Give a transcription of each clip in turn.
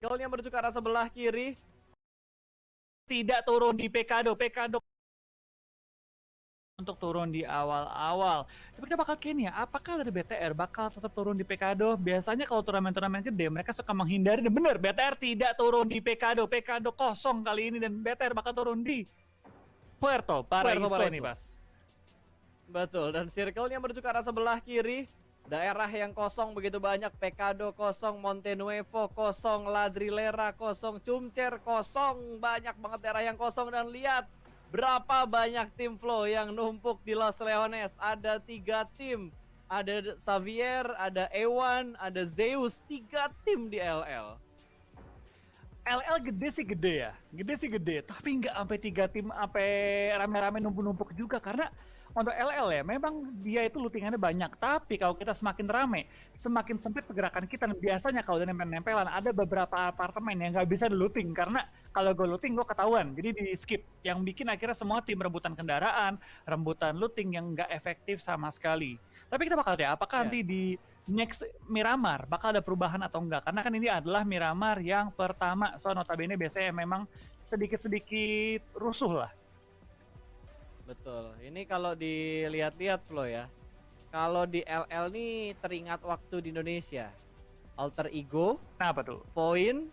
Goalnya menuju ke arah sebelah kiri. Tidak turun di Pekado. Pekado untuk turun di awal-awal. Tapi kita bakal ya, apakah dari BTR bakal tetap turun di Pekado? Biasanya kalau turnamen-turnamen gede, mereka suka menghindari. Dan benar, BTR tidak turun di Pekado. Pekado kosong kali ini dan BTR bakal turun di Puerto Paraiso nih, Bas. Betul, dan circle-nya menuju ke arah sebelah kiri. Daerah yang kosong begitu banyak. Pekado kosong, Monte Nuevo kosong, Ladrilera kosong, Cumcer kosong. Banyak banget daerah yang kosong dan lihat berapa banyak tim Flow yang numpuk di Los Leones. Ada 3 tim. Ada Xavier, ada Ewan, ada Zeus. 3 tim di LL. LL gede sih gede ya. Gede sih gede. Tapi nggak sampai 3 tim sampai rame-rame numpuk-numpuk juga. Karena untuk LL ya, memang dia itu lootingannya banyak. Tapi kalau kita semakin rame, semakin sempit pergerakan kita. Dan biasanya kalau udah nempel-nempelan, ada beberapa apartemen yang nggak bisa di-looting. Karena kalau gue looting, gue ketahuan. Jadi di-skip. Yang bikin akhirnya semua tim rebutan kendaraan, rebutan looting yang nggak efektif sama sekali. Tapi kita bakal lihat, apakah nanti di next Miramar bakal ada perubahan atau enggak. Karena kan ini adalah Miramar yang pertama. So notabene biasanya memang sedikit-sedikit rusuh lah. Betul. Ini kalau dilihat-lihat Flo ya. Kalau di LL nih teringat waktu di Indonesia. Alter Ego. Nah, apa tuh? Point,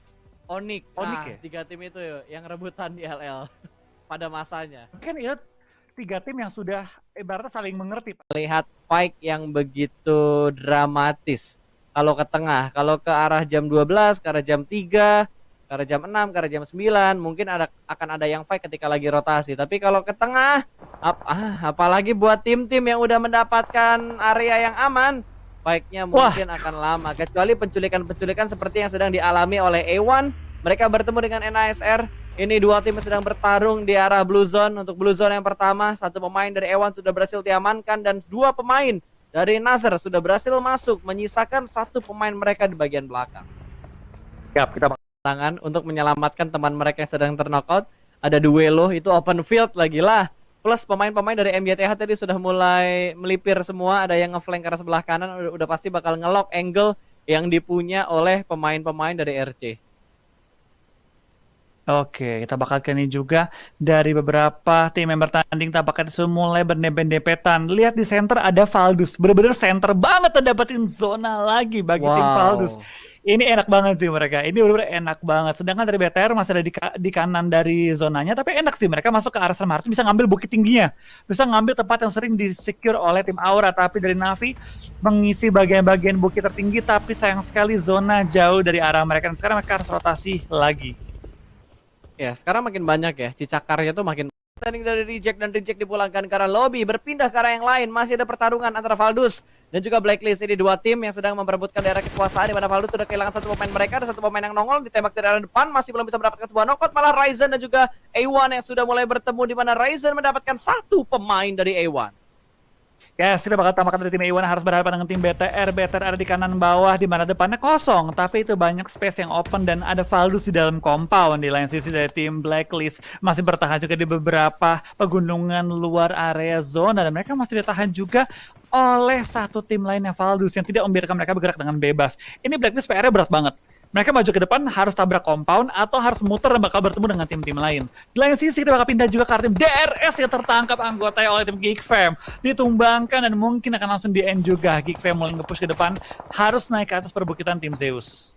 Onyx. Onyx ya? 3 tim itu yang rebutan di LL pada masanya. Kan lihat 3 tim yang sudah ibaratnya saling mengerti. Lihat fight yang begitu dramatis. Kalau ke tengah, kalau ke arah jam 12, ke arah jam 3, ke arah jam 6, ke arah jam 9, mungkin akan ada yang fight ketika lagi rotasi. Tapi kalau ke tengah, apalagi buat tim-tim yang udah mendapatkan area yang aman, fight-nya mungkin akan lama. Kecuali penculikan-penculikan seperti yang sedang dialami oleh A1. Mereka bertemu dengan NASR. Ini 2 tim yang sedang bertarung di arah Blue Zone. Untuk Blue Zone yang pertama, 1 pemain dari A1 sudah berhasil diamankan dan 2 pemain dari Nasr sudah berhasil masuk, menyisakan 1 pemain mereka di bagian belakang. Siap, kita tangan untuk menyelamatkan teman mereka yang sedang terknockout. Ada duelo, itu open field lagi lah. Plus pemain-pemain dari MYTH tadi sudah mulai melipir semua. Ada yang ngeflank ke arah sebelah kanan, udah pasti bakal ngelock angle yang dipunya oleh pemain-pemain dari RC. Oke, kita bakal ini juga dari beberapa tim yang bertanding tampaknya mulai berdempet-dempetan. Lihat di center ada Valdus, bener-bener center banget dapetin zona lagi bagi tim Valdus. Ini enak banget sih mereka, ini bener-bener enak banget. Sedangkan dari BTR masih ada di kanan dari zonanya, tapi enak sih mereka masuk ke arah San Martin, bisa ngambil bukit tingginya. Bisa ngambil tempat yang sering di-secure oleh tim Aura, tapi dari Navi mengisi bagian-bagian bukit tertinggi, tapi sayang sekali zona jauh dari arah mereka. Dan sekarang mereka harus rotasi lagi. Ya, sekarang makin banyak ya, cicakarnya tuh makin standing dari Reject, dan Reject dipulangkan ke arah lobby, berpindah ke arah yang lain. Masih ada pertarungan antara Valdus dan juga Blacklist. Ini 2 tim yang sedang memperebutkan daerah kekuasaan, di mana Valdus sudah kehilangan 1 pemain mereka. Ada 1 pemain yang nongol, ditembak dari arah depan, masih belum bisa mendapatkan sebuah knockout. Malah Ryzen dan juga A1 yang sudah mulai bertemu, di mana Ryzen mendapatkan 1 pemain dari A1. Ya, kita bakal tambahkan dari tim A1 harus berhadapan dengan tim BTR. BTR ada di kanan bawah, di mana depannya kosong. Tapi itu banyak space yang open dan ada Valdus di dalam compound. Di lain sisi dari tim Blacklist masih bertahan juga di beberapa pegunungan luar area zona. Dan mereka masih ditahan juga oleh 1 tim lainnya, Valdus, yang tidak membiarkan mereka bergerak dengan bebas. Ini Blacklist PR-nya berat banget. Mereka maju ke depan harus tabrak compound atau harus muter dan bakal bertemu dengan tim-tim lain. Di lain sisi kita bakal pindah juga ke tim DRS yang tertangkap anggotanya oleh tim Geekfam. Ditumbangkan dan mungkin akan langsung di-end juga. Geekfam mulai nge-push ke depan, harus naik ke atas perbukitan tim Zeus.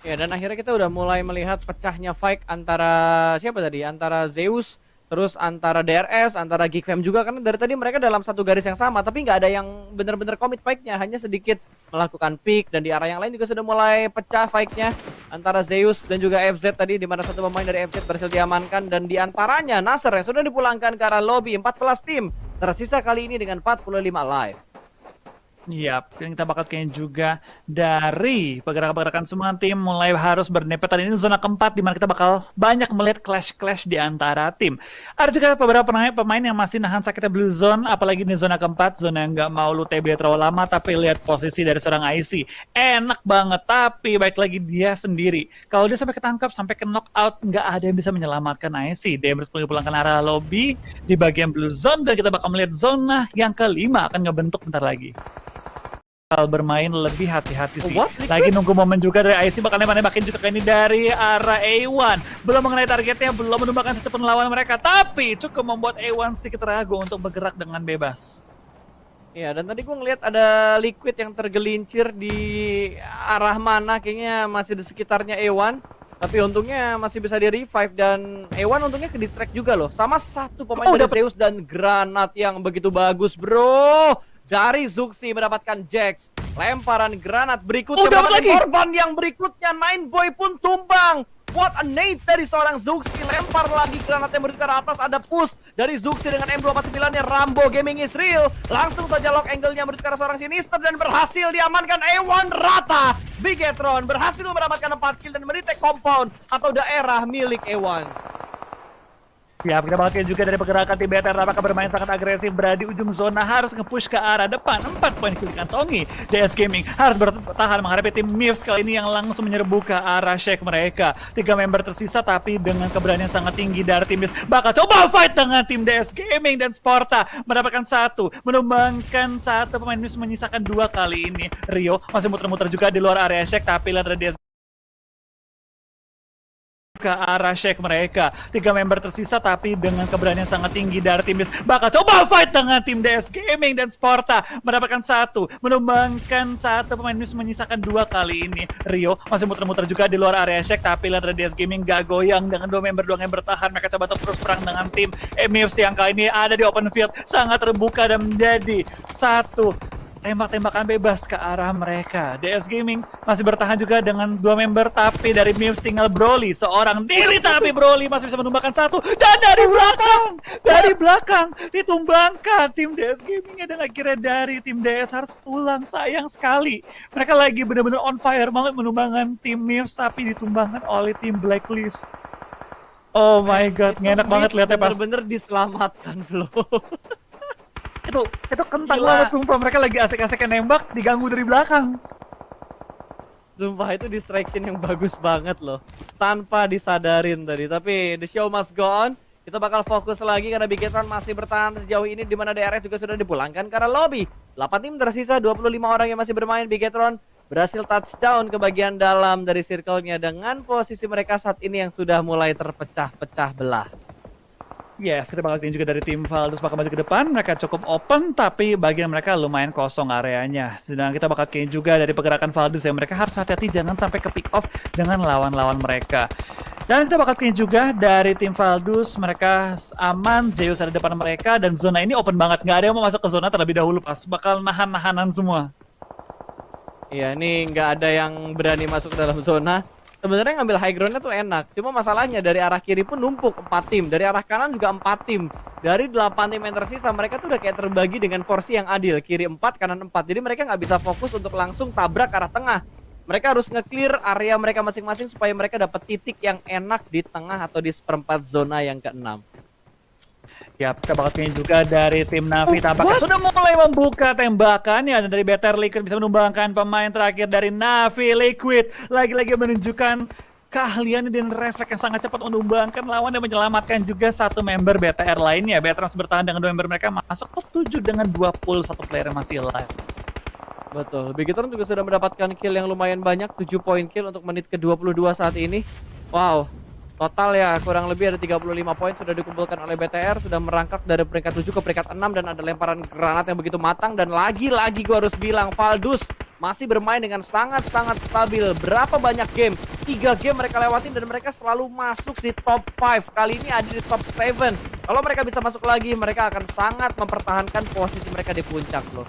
Ya, dan akhirnya kita udah mulai melihat pecahnya fight antara siapa tadi? Antara Zeus, terus antara DRS, antara Geekfam juga, karena dari tadi mereka dalam satu garis yang sama, tapi nggak ada yang benar-benar komit fight-nya, hanya sedikit melakukan pick, dan di arah yang lain juga sudah mulai pecah fight-nya antara Zeus dan juga FZ tadi, di mana 1 pemain dari FZ berhasil diamankan, dan diantaranya Nasr yang sudah dipulangkan ke arah lobby. 14 tim tersisa kali ini dengan 45 live. Iya, yang kita bakal juga dari pergerakan-pergerakan semua tim mulai harus berdempetan. Ini zona keempat di mana kita bakal banyak melihat clash-clash di antara tim. Ada juga beberapa pemain yang masih nahan sakitnya Blue Zone, apalagi di zona keempat, zona yang nggak mau lu TB terlalu lama, tapi lihat posisi dari seorang IC. Enak banget, tapi baik lagi dia sendiri. Kalau dia sampai ketangkap, sampai ke knockout, nggak ada yang bisa menyelamatkan IC. Dia berpulang ke arah lobby di bagian Blue Zone, dan kita bakal melihat zona yang kelima akan ngebentuk bentar lagi. bermain lebih hati-hati sih. Lagi nunggu momen juga dari IC, bakal nembak-nembakin juga ini dari arah A1. Belum mengenai targetnya, belum menumbangkan satupun lawan mereka, tapi cukup membuat A1 sedikit ragu untuk bergerak dengan bebas. Ya, dan tadi gue ngeliat ada Liquid yang tergelincir di arah mana, kayaknya masih di sekitarnya A1. Tapi untungnya masih bisa di revive, dan A1 untungnya ke distract juga loh. Sama satu pemain dari Zeus dan granat yang begitu bagus, bro. Dari Zuxi mendapatkan Jax. Lemparan granat berikutnya mendapatkan korban yang berikutnya. Nineboy pun tumbang. What a nade dari seorang Zuxi. Lempar lagi granat yang menuju ke atas. Ada push dari Zuxi dengan M249-nya. Rambo Gaming is real. Langsung saja lock angle-nya menuju ke arah seorang Sinister dan berhasil diamankan. A1 rata. Bigetron berhasil mendapatkan 4 kill dan meretake compound atau daerah milik A1. Ya, kita bakal juga dari pergerakan tim BTR, apakah bermain sangat agresif, berada di ujung zona, harus nge-push ke arah depan. 4 poin kill dikantongi. DS Gaming harus bertahan menghadapi tim Mivs kali ini yang langsung menyerbu ke arah Shake mereka. 3 member tersisa, tapi dengan keberanian sangat tinggi dari tim Mivs, bakal coba fight dengan tim DS Gaming, dan Sporta mendapatkan 1, menumbangkan 1 pemain Mivs, menyisakan 2 kali ini. Rio masih muter-muter juga di luar area Shake, tapi lihat dari DS ke arah Shake mereka. 3 member tersisa, tapi dengan keberanian sangat tinggi dari tim Mivs, bakal coba fight dengan tim DS Gaming, dan Sporta mendapatkan 1, menumbangkan 1 pemain Mivs, menyisakan 2 kali ini. Rio masih muter-muter juga di luar area Shake, tapi lihat dari DS Gaming gak goyang dengan 2 member doang yang bertahan. Mereka coba terus perang dengan tim Mivs yang kali ini ada di open field, sangat terbuka dan menjadi 1 tembak-tembakan bebas ke arah mereka. DS Gaming masih bertahan juga dengan 2 member, tapi dari Mivs tinggal Broly seorang diri, tapi Broly masih bisa menumbangkan 1, dan dari belakang ditumbangkan tim DS Gaming, dan akhirnya dari tim DS harus pulang. Sayang sekali, mereka lagi benar-benar on fire banget menumbangkan tim Mivs, tapi ditumbangkan oleh tim Blacklist. Oh my god, ngenak banget lihatnya pas bener-bener diselamatkan bro. Itu kentang banget sumpah, mereka lagi asik-asiknya nembak, diganggu dari belakang. Sumpah itu distraction yang bagus banget loh, tanpa disadarin tadi. Tapi the show must go on. Kita bakal fokus lagi karena Bigetron masih bertahan sejauh ini, dimana DRX juga sudah dipulangkan karena lobby. 8 tim tersisa, 25 orang yang masih bermain. Bigetron berhasil touchdown ke bagian dalam dari circle-nya dengan posisi mereka saat ini yang sudah mulai terpecah-pecah belah. Yes, kita bakal juga dari tim Valdus bakal maju ke depan. Mereka cukup open, tapi bagian mereka lumayan kosong areanya. Sedang kita bakal juga dari pergerakan Valdus ya. Mereka harus hati-hati jangan sampai ke pick off dengan lawan-lawan mereka. Dan kita bakal juga dari tim Valdus, mereka aman, Zeus ada depan mereka, dan zona ini open banget. Nggak ada yang mau masuk ke zona terlebih dahulu, pas bakal nahan-nahanan semua. Iya, ini nggak ada yang berani masuk ke dalam zona. Sebenarnya ngambil high ground-nya tuh enak, cuma masalahnya dari arah kiri pun numpuk 4 tim, dari arah kanan juga 4 tim. Dari 8 tim yang tersisa, mereka tuh udah kayak terbagi dengan porsi yang adil, kiri 4, kanan 4. Jadi mereka nggak bisa fokus untuk langsung tabrak ke arah tengah. Mereka harus nge-clear area mereka masing-masing supaya mereka dapat titik yang enak di tengah atau di seperempat zona yang ke-6. Ya, kita bakal juga dari tim Navi tampaknya sudah mulai membuka tembakannya, dan dari BTR Liquid bisa menumbangkan pemain terakhir dari Navi Liquid. Lagi-lagi menunjukkan keahlian dan refleks yang sangat cepat menumbangkan lawan dan menyelamatkan juga 1 member BTR lainnya. BTR masih bertahan dengan 2 member mereka masuk top 7 dengan 21 player yang masih live. Betul, Bigetron juga sudah mendapatkan kill yang lumayan banyak, 7 poin kill untuk menit ke-22 saat ini. Wow. Total ya kurang lebih ada 35 poin sudah dikumpulkan oleh BTR, sudah merangkak dari peringkat 7 ke peringkat 6, dan ada lemparan granat yang begitu matang. Dan lagi-lagi gue harus bilang, Valdus masih bermain dengan sangat-sangat stabil. Berapa banyak game? 3 game mereka lewatin dan mereka selalu masuk di top 5. Kali ini ada di top 7. Kalau mereka bisa masuk lagi, mereka akan sangat mempertahankan posisi mereka di puncak loh.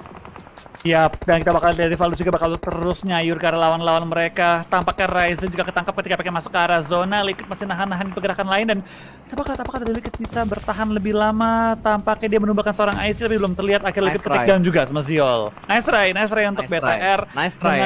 Yap, dan kita bakal dari Valdus juga bakal terus nyayur ke arah lawan-lawan mereka. Tampaknya Ryzen juga ketangkap ketika pengen masuk ke arah zona. Liquid masih nahan-nahan pergerakan lain, dan apakah dari Liquid bisa bertahan lebih lama. Tampaknya dia menumbangkan seorang IC, tapi belum terlihat. Akhirnya Liquid ketik down juga sama Ziol. Nice try untuk BTR. Nice try ya.